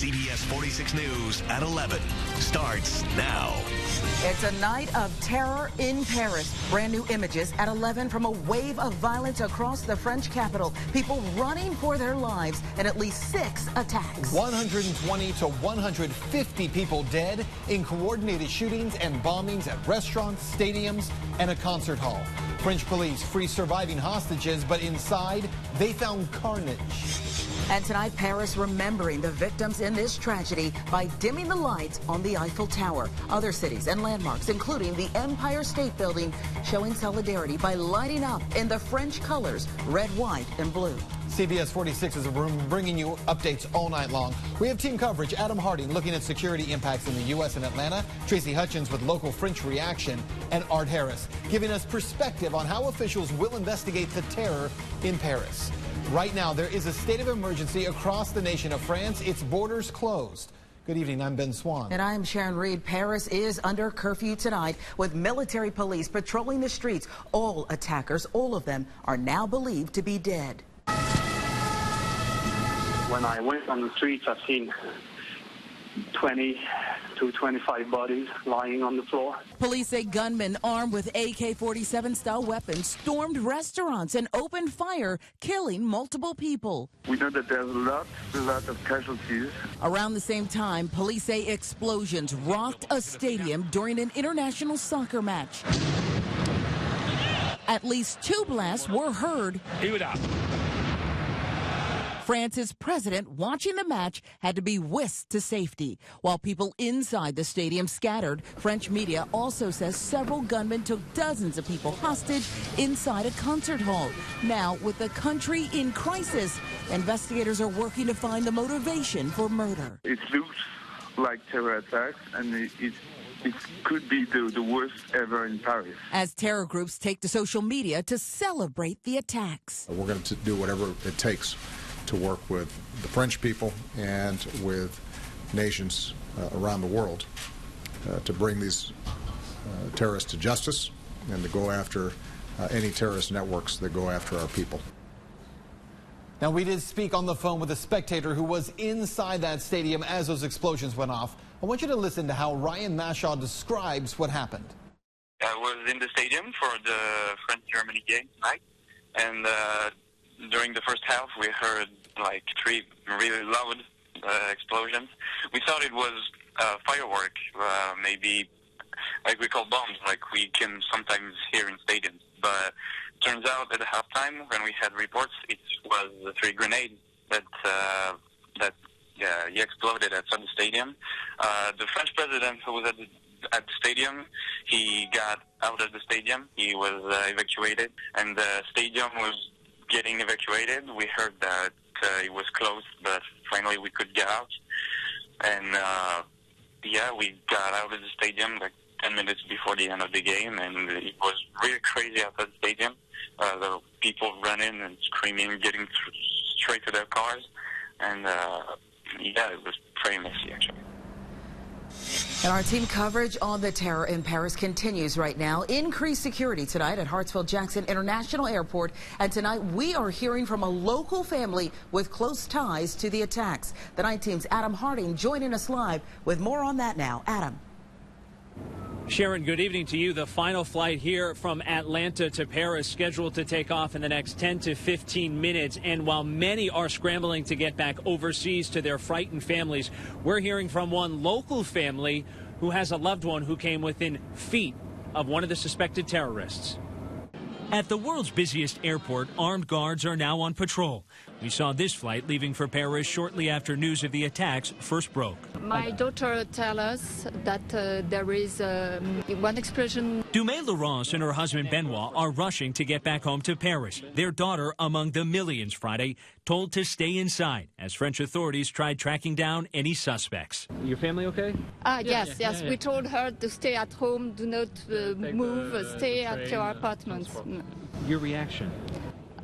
CBS 46 News at 11 starts now. It's a night of terror in Paris. Brand new images at 11 from a wave of violence across the French capital. People running for their lives and at least 6 attacks. 120 to 150 people dead in coordinated shootings and bombings at restaurants, stadiums, and a concert hall. French police free surviving hostages, but inside they found carnage. And tonight, Paris remembering the victims in this tragedy by dimming the lights on the Eiffel Tower. Other cities and landmarks, including the Empire State Building, showing solidarity by lighting up in the French colors, red, white, and blue. CBS 46 is bringing you updates all night long. We have team coverage. Adam Harding looking at security impacts in the U.S. and Atlanta. Tracy Hutchins with local French reaction. And Art Harris giving us perspective on how officials will investigate the terror in Paris. Right now, there is a state of emergency across the nation of France. Its borders closed. Good evening, I'm Ben Swan. And I'm Sharon Reed. Paris is under curfew tonight with military police patrolling the streets. All attackers, all of them, are now believed to be dead. When I went on the streets, I've seen 20 to 25 bodies lying on the floor. Police say gunmen armed with AK-47 style weapons stormed restaurants and opened fire, killing multiple people. We know that there's a lot of casualties. Around the same time, police say explosions rocked a stadium during an international soccer match. At least 2 blasts were heard. France's president, watching the match, had to be whisked to safety. While people inside the stadium scattered, French media also says several gunmen took dozens of people hostage inside a concert hall. Now, with the country in crisis, investigators are working to find the motivation for murder. It looks like terror attacks, and it could be the worst ever in Paris. As terror groups take to social media to celebrate the attacks. We're going to do whatever it takes to work with the French people and with nations around the world to bring these terrorists to justice and to go after any terrorist networks that go after our people. Now, we did speak on the phone with a spectator who was inside that stadium as those explosions went off. I want you to listen to how Ryan Mashaw describes what happened. I was in the stadium for the France-Germany game tonight, and during the first half, we heard like 3 really loud explosions. We thought it was firework, maybe like we call bombs, like we can sometimes hear in stadiums. But turns out at the halftime, when we had reports, it was 3 grenades that he exploded outside the stadium. The French president who was at the stadium, he got out of the stadium. He was evacuated, and the stadium was getting evacuated. We heard that it was closed, but finally we could get out. And we got out of the stadium like 10 minutes before the end of the game, and it was really crazy outside the stadium. The people running and screaming, getting straight to their cars, and it was pretty messy actually. And our team coverage on the terror in Paris continues right now. Increased security tonight at Hartsfield-Jackson International Airport. And tonight we are hearing from a local family with close ties to the attacks. The night team's Adam Harding joining us live with more on that now. Adam. Sharon, good evening to you. The final flight here from Atlanta to Paris scheduled to take off in the next 10 to 15 minutes. And while many are scrambling to get back overseas to their frightened families, we're hearing from one local family who has a loved one who came within feet of one of the suspected terrorists. At the world's busiest airport, armed guards are now on patrol. We saw this flight leaving for Paris shortly after news of the attacks first broke. My daughter tells us that there is one explosion. Dumais Laurence and her husband Benoit are rushing to get back home to Paris. Their daughter among the millions Friday, told to stay inside as French authorities tried tracking down any suspects. Your family okay? Yes. We told her to stay at home, do not move, stay at your apartment. Your reaction?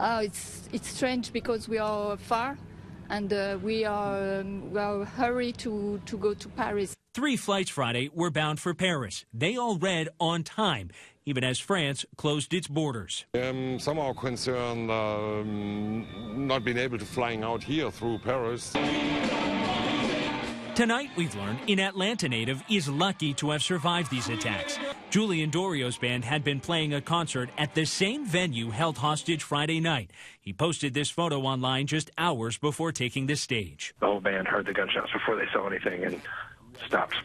It's strange because we are far and we are hurried to go to Paris. 3 flights Friday were bound for Paris. They all read on time, even as France closed its borders. Some are concerned not being able to flying out here through Paris. Tonight, we've learned an Atlanta native is lucky to have survived these attacks. Julian Dorio's band had been playing a concert at the same venue held hostage Friday night. He posted this photo online just hours before taking the stage. The whole band heard the gunshots before they saw anything and stopped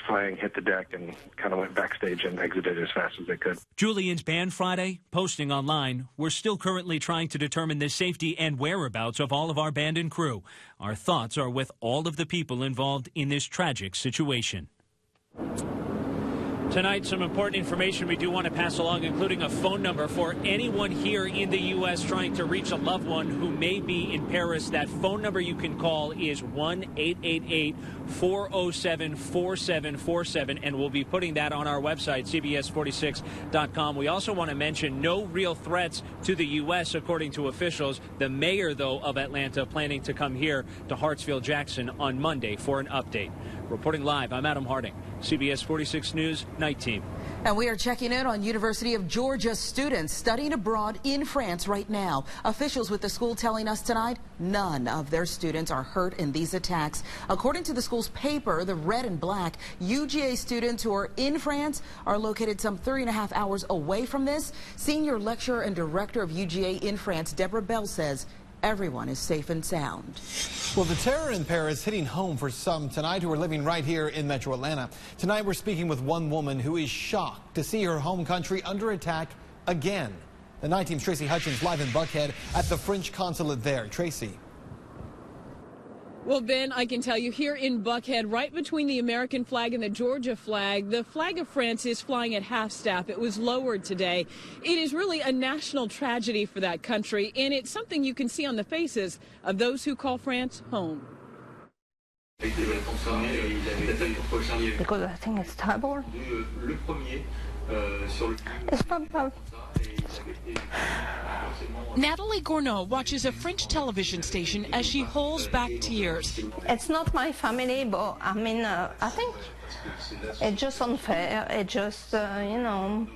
playing, hit the deck, and kind of went backstage and exited as fast as they could. Julian's band Friday, posting online, "We're still currently trying to determine the safety and whereabouts of all of our band and crew. Our thoughts are with all of the people involved in this tragic situation." Tonight, some important information we do want to pass along, including a phone number for anyone here in the U.S. trying to reach a loved one who may be in Paris. That phone number you can call is 1-888-407-4747, and we'll be putting that on our website, CBS46.com. We also want to mention no real threats to the U.S., according to officials. The mayor, though, of Atlanta planning to come here to Hartsfield-Jackson on Monday for an update. Reporting live, I'm Adam Harding, CBS 46 News Night Team. And we are checking in on University of Georgia students studying abroad in France right now. Officials with the school telling us tonight none of their students are hurt in these attacks. According to the school's paper, the Red and Black, UGA students who are in France are located some 3.5 hours away from this. Senior lecturer and director of UGA in France, Deborah Bell, says everyone is safe and sound. Well, the terror in Paris hitting home for some tonight who are living right here in Metro Atlanta. Tonight we're speaking with one woman who is shocked to see her home country under attack again. The Night Team's Tracy Hutchins live in Buckhead at the French consulate there. Tracy. Well, Ben, I can tell you here in Buckhead, right between the American flag and the Georgia flag, the flag of France is flying at half-staff. It was lowered today. It is really a national tragedy for that country, and it's something you can see on the faces of those who call France home. Because I think it's terrible. It's not. Natalie Gournaud watches a French television station as she holds back tears. It's not my family, but I mean, I think it's just unfair. It's just, how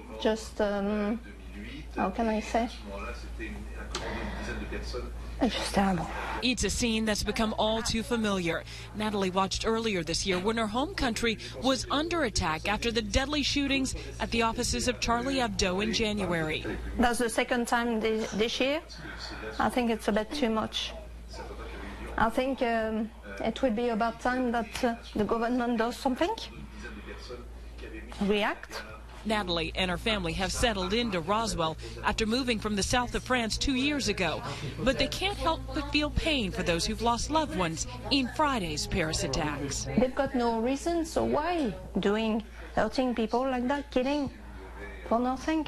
can I say? It's just terrible. It's a scene that's become all too familiar. Natalie watched earlier this year when her home country was under attack after the deadly shootings at the offices of Charlie Hebdo in January. That's the second time this year. I think it's a bit too much. I think it would be about time that the government does something, react. Natalie and her family have settled into Roswell after moving from the south of France 2 years ago. But they can't help but feel pain for those who've lost loved ones in Friday's Paris attacks. They've got no reason, so why hurting people like that, killing for nothing?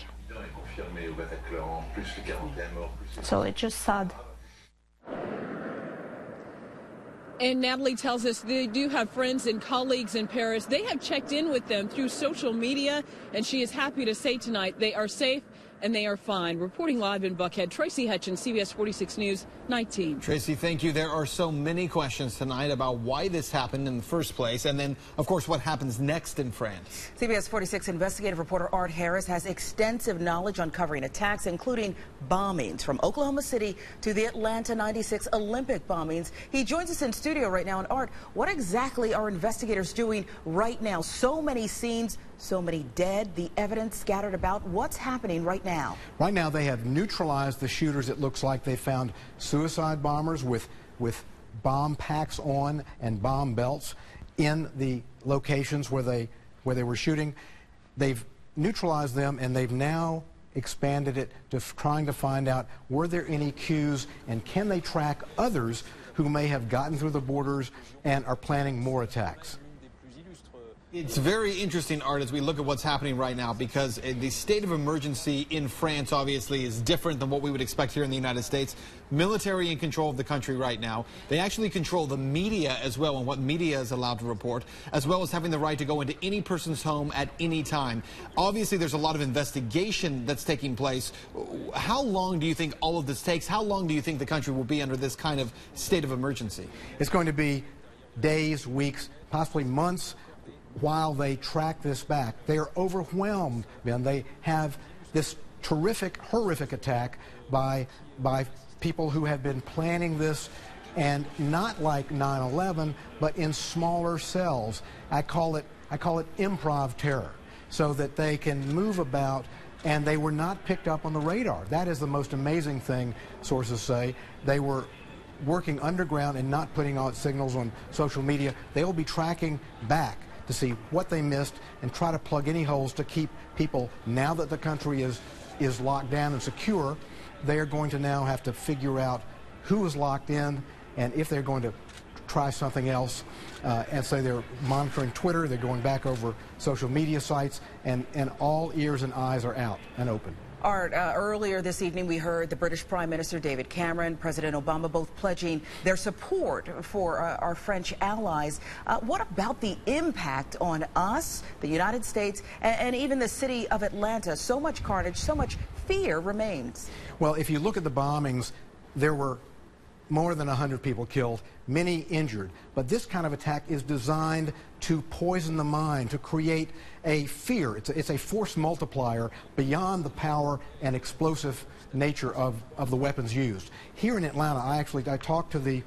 So it's just sad. And Natalie tells us they do have friends and colleagues in Paris. They have checked in with them through social media, and she is happy to say tonight they are safe and they are fine. Reporting live in Buckhead, Tracy Hutchins, CBS 46 News, Night Team. Tracy, thank you. There are so many questions tonight about why this happened in the first place, and then, of course, what happens next in France. CBS 46 investigative reporter Art Harris has extensive knowledge on covering attacks, including bombings from Oklahoma City to the Atlanta 96 Olympic bombings. He joins us in studio right now. And Art, what exactly are investigators doing right now? So many scenes, so many dead, the evidence scattered about. What's happening right now? Right now, they have neutralized the shooters. It looks like they found suicide bombers with bomb packs on and bomb belts in the locations where they were shooting. They've neutralized them, and they've now expanded it to trying to find out, were there any cues, and can they track others who may have gotten through the borders and are planning more attacks? It's very interesting, Art, as we look at what's happening right now, because the state of emergency in France obviously is different than what we would expect here in the United States. Military in control of the country right now. They actually control the media as well, and what media is allowed to report, as well as having the right to go into any person's home at any time. Obviously, there's a lot of investigation that's taking place. How long do you think all of this takes? How long do you think the country will be under this kind of state of emergency? It's going to be days, weeks, possibly months, while they track this back. They are overwhelmed, Ben. They have this terrific, horrific attack by people who have been planning this and not like 9/11, but in smaller cells. I call it improv terror, so that they can move about, and they were not picked up on the radar. That is the most amazing thing, sources say. They were working underground and not putting out signals on social media. They will be tracking back to see what they missed and try to plug any holes to keep people, now that the country is locked down and secure, they are going to now have to figure out who is locked in and if they're going to try something else. And so they're monitoring Twitter, they're going back over social media sites, and all ears and eyes are out and open. Art, earlier this evening we heard the British Prime Minister David Cameron, President Obama both pledging their support for our French allies. What about the impact on us, the United States, and even the city of Atlanta? So much carnage, so much fear remains. Well, if you look at the bombings, there were more than 100 people killed, many injured. But this kind of attack is designed to poison the mind, to create a fear. It's a force multiplier beyond the power and explosive nature of the weapons used. Here in Atlanta, I talked to the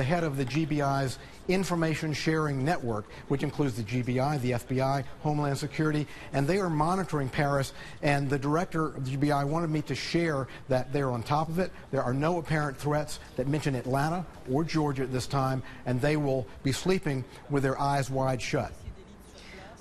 head of the GBI's information sharing network, which includes the GBI, the FBI, Homeland Security, and they are monitoring Paris, and the director of the GBI wanted me to share that they're on top of it. There are no apparent threats that mention Atlanta or Georgia at this time, and they will be sleeping with their eyes wide shut.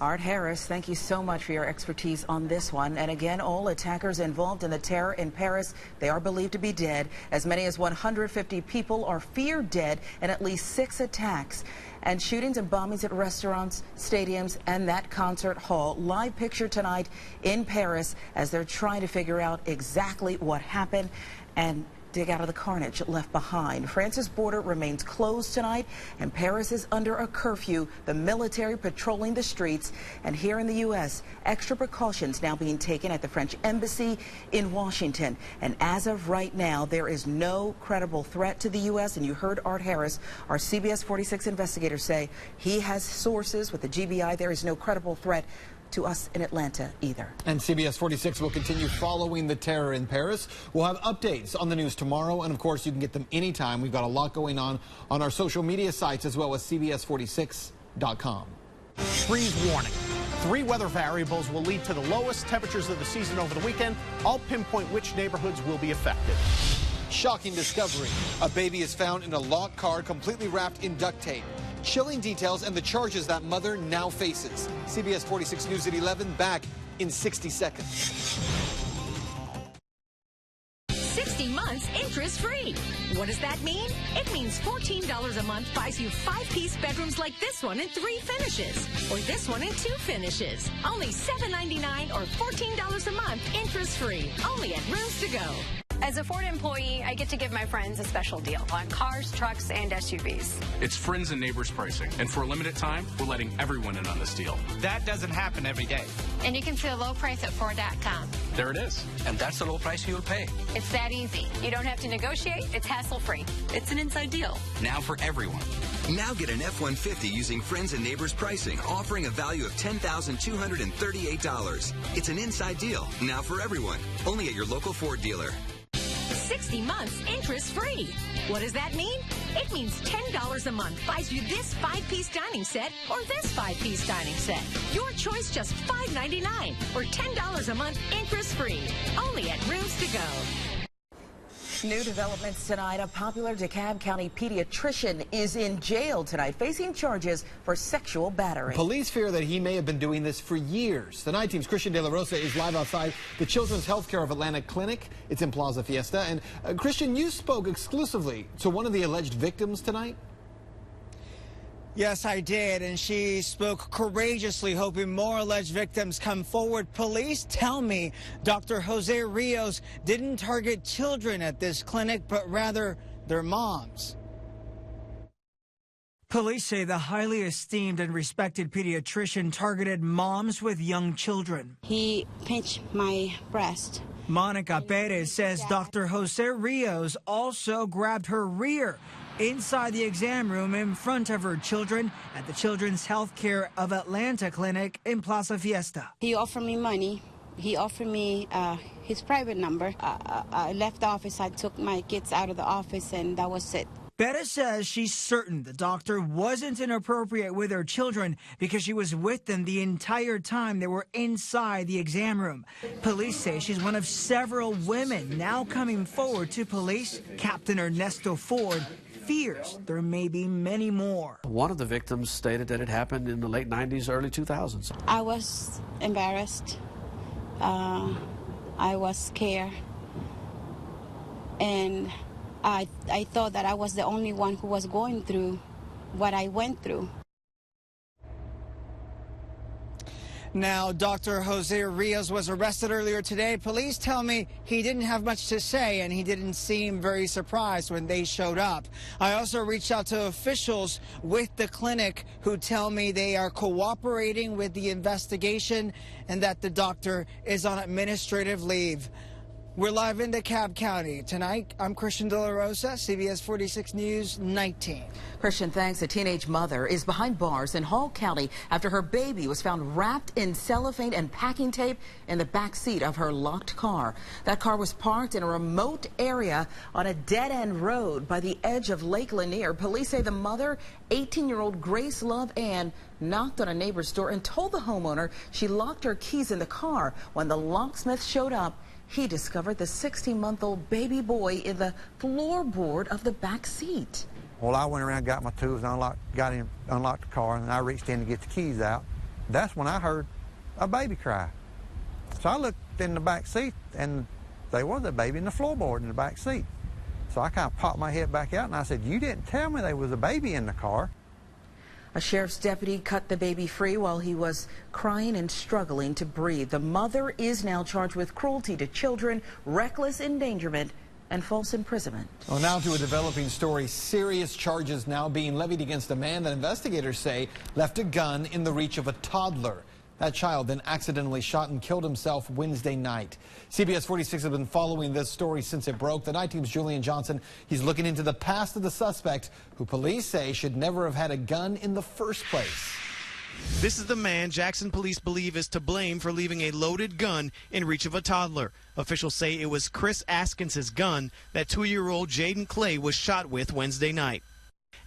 Art Harris, thank you so much for your expertise on this one. And again, all attackers involved in the terror in Paris, they are believed to be dead. As many as 150 people are feared dead in at least 6 attacks. And shootings and bombings at restaurants, stadiums, and that concert hall. Live picture tonight in Paris as they're trying to figure out exactly what happened and dig out of the carnage left behind. France's border remains closed tonight, and Paris is under a curfew, the military patrolling the streets. And here in the U.S., extra precautions now being taken at the French embassy in Washington. And as of right now, there is no credible threat to the U.S. And you heard Art Harris, our CBS 46 investigator, say he has sources with the GBI. There is no credible threat to us in Atlanta either. And CBS 46 will continue following the terror in Paris. We'll have updates on the news tomorrow, and of course you can get them anytime. We've got a lot going on our social media sites as well as CBS46.com. Freeze warning. 3 weather variables will lead to the lowest temperatures of the season over the weekend. I'll pinpoint which neighborhoods will be affected. Shocking discovery. A baby is found in a locked car completely wrapped in duct tape. Chilling details and the charges that mother now faces. CBS 46 News at 11, back in 60 seconds. 60 months interest-free. What does that mean? It means $14 a month buys you 5-piece bedrooms like this one in 3 finishes, or this one in 2 finishes. Only $7.99 or $14 a month interest-free. Only at Rooms to Go. As a Ford employee, I get to give my friends a special deal on cars, trucks, and SUVs. It's friends and neighbors pricing, and for a limited time, we're letting everyone in on this deal. That doesn't happen every day. And you can see a low price at Ford.com. There it is. And that's the low price you'll pay. It's that easy. You don't have to negotiate. It's hassle-free. It's an inside deal. Now for everyone. Now get an F-150 using friends and neighbors pricing, offering a value of $10,238. It's an inside deal, now for everyone. Only at your local Ford dealer. 60 months interest-free. What does that mean? It means $10 a month buys you this 5-piece dining set or this 5-piece dining set. Your choice, just $5.99 or $10 a month interest-free. Only at Rooms to Go. New developments tonight. A popular DeKalb County pediatrician is in jail tonight, facing charges for sexual battery. Police fear that he may have been doing this for years. The Night Team's Christian De La Rosa is live outside the Children's Healthcare of Atlanta Clinic. It's in Plaza Fiesta. And Christian, you spoke exclusively to one of the alleged victims tonight. Yes, I did, and she spoke courageously, hoping more alleged victims come forward. Police tell me Dr. Jose Rios didn't target children at this clinic, but rather their moms. Police say the highly esteemed and respected pediatrician targeted moms with young children. He pinched my breast. Monica Perez says Dr. Jose Rios also grabbed her rear inside the exam room in front of her children at the Children's Healthcare of Atlanta Clinic in Plaza Fiesta. He offered me money. He offered me his private number. I left the office. I took my kids out of the office, and that was it. Betta says she's certain the doctor wasn't inappropriate with her children because she was with them the entire time they were inside the exam room. Police say she's one of several women now coming forward to police. Captain Ernesto Ford fears there may be many more. One of the victims stated that it happened in the late 90s, early 2000s. I was embarrassed. I was scared. And I thought that I was the only one who was going through what I went through. Now, Dr. Jose Rios was arrested earlier today. Police tell me he didn't have much to say and he didn't seem very surprised when they showed up. I also reached out to officials with the clinic who tell me they are cooperating with the investigation and that the doctor is on administrative leave. We're live in DeKalb County. Tonight, I'm Christian De La Rosa, CBS 46 News 19. Christian, thanks. A teenage mother is behind bars in Hall County after her baby was found wrapped in cellophane and packing tape in the back seat of her locked car. That car was parked in a remote area on a dead-end road by the edge of Lake Lanier. Police say the mother, 18-year-old Grace Love Ann, knocked on a neighbor's door and told the homeowner she locked her keys in the car. When the locksmith showed up, he discovered the 16-month-old baby boy in the floorboard of the back seat. Well, I went around, got my tools, unlocked the car, and I reached in to get the keys out. That's when I heard a baby cry. So I looked in the back seat, and there was a baby in the floorboard in the back seat. So I kind of popped my head back out, and I said, "You didn't tell me there was a baby in the car." A sheriff's deputy cut the baby free while he was crying and struggling to breathe. The mother is now charged with cruelty to children, reckless endangerment, and false imprisonment. Well, now to a developing story. Serious charges now being levied against a man that investigators say left a gun in the reach of a toddler. That child then accidentally shot and killed himself Wednesday night. CBS 46 has been following this story since it broke. The night team's Julian Johnson. He's looking into the past of the suspect, who police say should never have had a gun in the first place. This is the man Jackson police believe is to blame for leaving a loaded gun in reach of a toddler. Officials say it was Chris Askins' gun that 2-year-old Jaden Clay was shot with Wednesday night.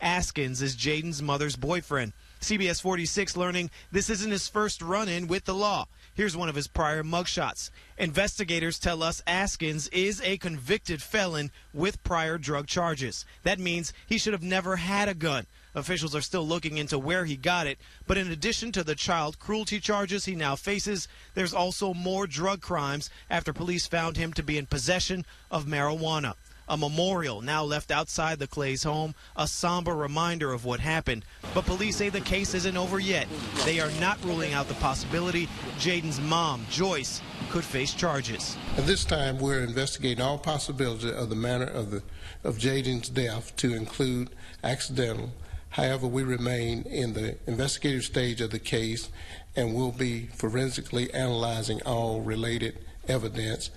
Askins is Jaden's mother's boyfriend. CBS 46 learning this isn't his first run-in with the law. Here's one of his prior mugshots. Investigators tell us Askins is a convicted felon with prior drug charges. That means he should have never had a gun. Officials are still looking into where he got it, but in addition to the child cruelty charges he now faces, there's also more drug crimes after police found him to be in possession of marijuana. A memorial now left outside the Clay's home, a somber reminder of what happened. But police say the case isn't over yet. They are not ruling out the possibility Jaden's mom, Joyce, could face charges. At this time, we're investigating all possibilities of the manner of Jaden's death to include accidental. However, we remain in the investigative stage of the case and will be forensically analyzing all related evidence.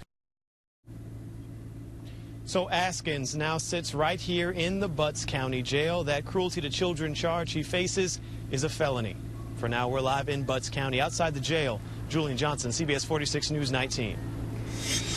So Askins now sits right here in the Butts County Jail. That cruelty to children charge he faces is a felony. For now, we're live in Butts County outside the jail. Julian Johnson, CBS 46 News 19.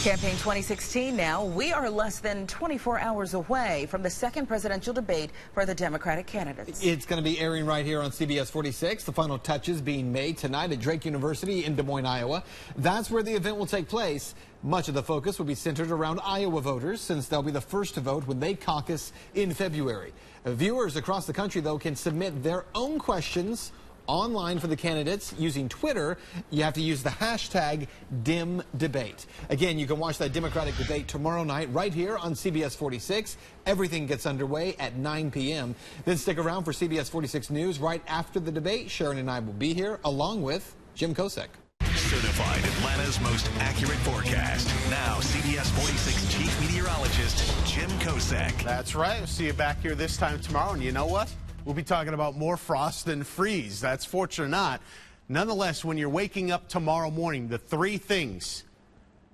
Campaign 2016 now. We are less than 24 hours away from the second presidential debate for the Democratic candidates. It's going to be airing right here on CBS 46. The final touches being made tonight at Drake University in Des Moines, Iowa. That's where the event will take place. Much of the focus will be centered around Iowa voters, since they'll be the first to vote when they caucus in February. Viewers across the country, though, can submit their own questions online for the candidates using Twitter. You have to use the hashtag DemDebate. Again, you can watch that Democratic debate tomorrow night right here on CBS 46. Everything gets underway at 9 p.m. Then stick around for CBS 46 News right after the debate. Sharon and I will be here along with Jim Kosek. Certified Atlanta's most accurate forecast. Now, CBS 46 Chief Meteorologist Jim Kosek. That's right. We'll see you back here this time tomorrow. And you know what? We'll be talking about more frost than freeze. That's fortunate or not. Nonetheless, when you're waking up tomorrow morning, the three things: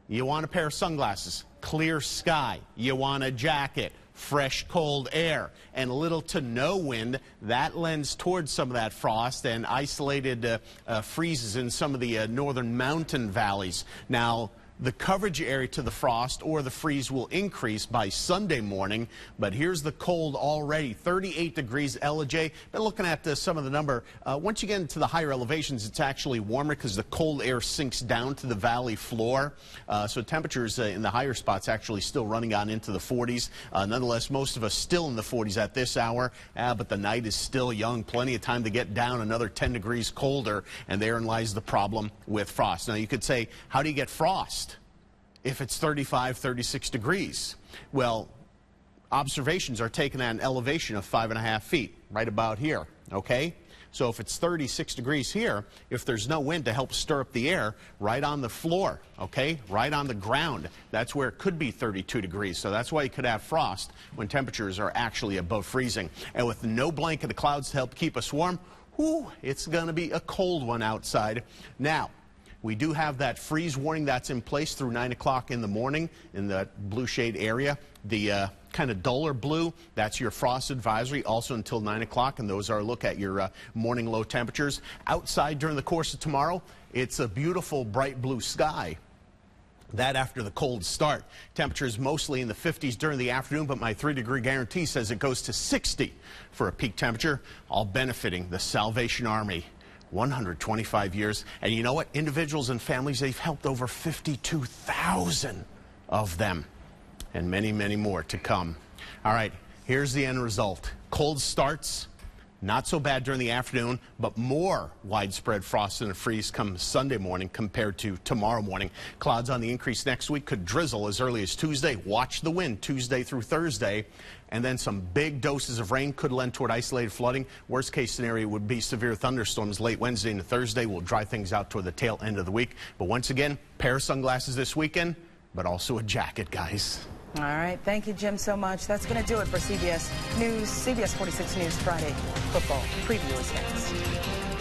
you want a pair of sunglasses, clear sky, you want a jacket, fresh, cold air, and little to no wind. That lends towards some of that frost and isolated freezes in some of the northern mountain valleys. Now, the coverage area to the frost or the freeze will increase by Sunday morning. But here's the cold already. 38 degrees LJ. Been looking at some of the number. Once you get into the higher elevations, it's actually warmer because the cold air sinks down to the valley floor. So temperatures in the higher spots actually still running on into the 40s. Nonetheless, most of us still in the 40s at this hour. But the night is still young. Plenty of time to get down another 10 degrees colder. And therein lies the problem with frost. Now, you could say, how do you get frost if it's 35, 36 degrees? Well, observations are taken at an elevation of 5.5 feet, right about here, okay? So if it's 36 degrees here, if there's no wind to help stir up the air, right on the floor, okay, right on the ground, that's where it could be 32 degrees. So that's why you could have frost when temperatures are actually above freezing. And with no blanket of clouds to help keep us warm, whew, it's going to be a cold one outside. Now, we do have that freeze warning that's in place through 9 o'clock in the morning in the blue shade area. The kind of duller blue, that's your frost advisory, also until 9 o'clock, and those are a look at your morning low temperatures. Outside during the course of tomorrow, it's a beautiful bright blue sky. That after the cold start. Temperatures mostly in the 50s during the afternoon, but my 3-degree guarantee says it goes to 60 for a peak temperature, all benefiting the Salvation Army. 125 years. And you know what? Individuals and families, they've helped over 52,000 of them. And many, many more to come. All right, here's the end result. Cold starts. Not so bad during the afternoon, but more widespread frost and freeze come Sunday morning compared to tomorrow morning. Clouds on the increase next week, could drizzle as early as Tuesday. Watch the wind Tuesday through Thursday. And then some big doses of rain could lend toward isolated flooding. Worst case scenario would be severe thunderstorms late Wednesday into Thursday. Will dry things out toward the tail end of the week. But once again, pair of sunglasses this weekend, but also a jacket, guys. All right. Thank you, Jim, so much. That's going to do it for CBS News, CBS 46 News Friday Football Preview is next.